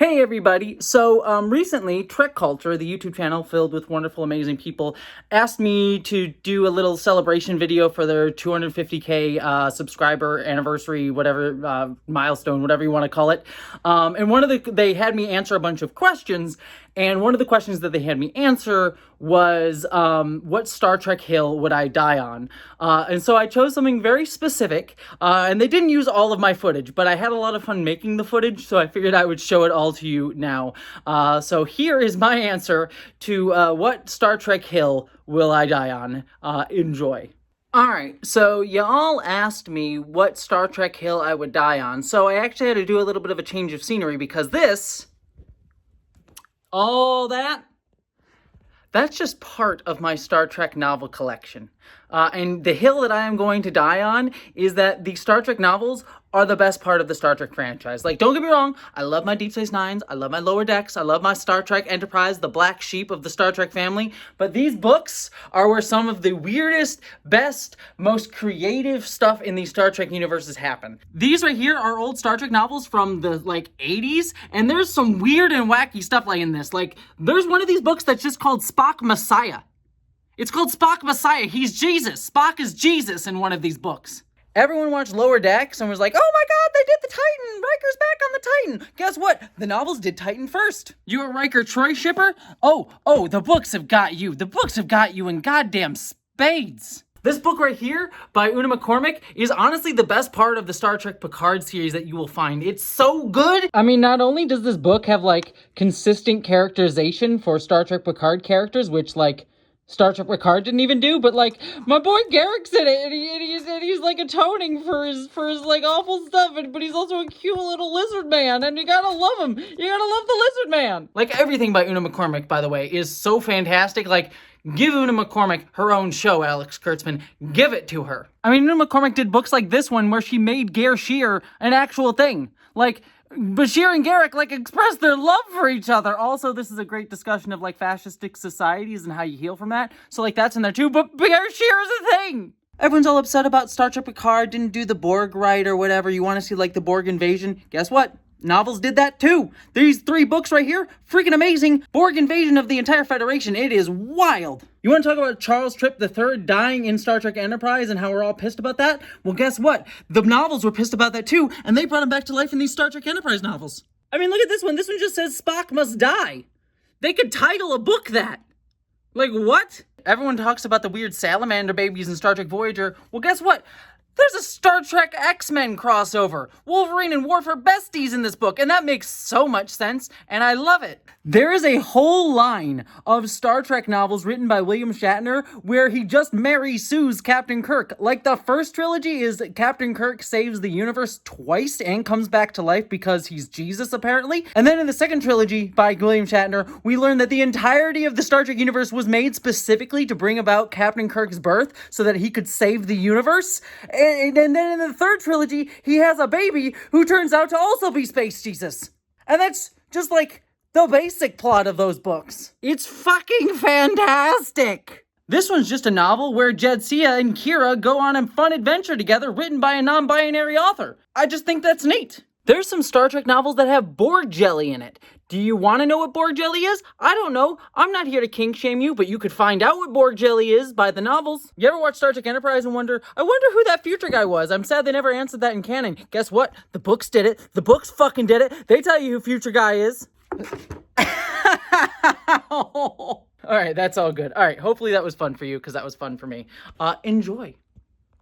Hey everybody! So recently, Trek Culture, the YouTube channel filled with wonderful, amazing people, asked me to do a little celebration video for their 250K subscriber anniversary, whatever milestone, whatever you want to call it. And they had me answer a bunch of questions, and one of the questions that they had me answer was, what Star Trek hill would I die on? And so I chose something very specific, and they didn't use all of my footage, but I had a lot of fun making the footage, so I figured I would show it all to you now. So here is my answer to what Star Trek hill will I die on? Enjoy. Alright, so y'all asked me what Star Trek hill I would die on, so I actually had to do a little bit of a change of scenery because all that's just part of my Star Trek novel collection. And the hill that I am going to die on is that the Star Trek novels are the best part of the Star Trek franchise. Like, don't get me wrong, I love my Deep Space Nines, I love my Lower Decks, I love my Star Trek Enterprise, the black sheep of the Star Trek family, but these books are where some of the weirdest, best, most creative stuff in the Star Trek universes happen. These right here are old Star Trek novels from the, 80s, and there's some weird and wacky stuff in this. There's one of these books that's just called Spock Messiah. It's called Spock Messiah. He's Jesus. Spock is Jesus in one of these books. Everyone watched Lower Decks and was like, oh my god, they did the Titan! Riker's back on the Titan! Guess what? The novels did Titan first. You a Riker Troy shipper? Oh, the books have got you. The books have got you in goddamn spades. This book right here by Una McCormick is honestly the best part of the Star Trek Picard series that you will find. It's so good! I mean, not only does this book have, consistent characterization for Star Trek Picard characters, which, Star Trek Picard didn't even do, but my boy Garrick's in it, and he's atoning for his awful stuff, but he's also a cute little lizard man, and you gotta love him. You gotta love the lizard man. Everything by Una McCormick, by the way, is so fantastic. Give Una McCormick her own show, Alex Kurtzman. Give it to her. I mean, Una McCormick did books like this one where she made Gare Shear an actual thing. Bashir and Garrick, express their love for each other. Also, this is a great discussion of, fascistic societies and how you heal from that. So, that's in there, too. But Gare Shear is a thing! Everyone's all upset about Star Trek Picard didn't do the Borg right or whatever. You want to see, the Borg invasion? Guess what? Novels did that, too. These 3 books right here, freaking amazing. Borg invasion of the entire Federation. It is wild. You want to talk about Charles Trip III dying in Star Trek Enterprise and how we're all pissed about that? Well, guess what? The novels were pissed about that, too, and they brought him back to life in these Star Trek Enterprise novels. I mean, look at this one. This one just says Spock must die. They could title a book that. What? Everyone talks about the weird salamander babies in Star Trek Voyager. Well, guess what? There's a Star Trek X-Men crossover. Wolverine and Worf are besties in this book, and that makes so much sense, and I love it. There is a whole line of Star Trek novels written by William Shatner where he just Mary Sue's Captain Kirk. The first trilogy is Captain Kirk saves the universe twice and comes back to life because he's Jesus, apparently. And then in the second trilogy by William Shatner, we learn that the entirety of the Star Trek universe was made specifically to bring about Captain Kirk's birth so that he could save the universe. And then in the third trilogy, he has a baby who turns out to also be Space Jesus. And that's just the basic plot of those books. It's fucking fantastic! This one's just a novel where Jadzia and Kira go on a fun adventure together written by a non-binary author. I just think that's neat. There's some Star Trek novels that have Borg jelly in it. Do you want to know what Borg jelly is? I don't know. I'm not here to kink shame you, but you could find out what Borg jelly is by the novels. You ever watch Star Trek Enterprise and wonder who that future guy was? I'm sad they never answered that in canon. Guess what? The books did it. The books fucking did it. They tell you who future guy is. All right, that's all good. All right, hopefully that was fun for you, because that was fun for me. Enjoy.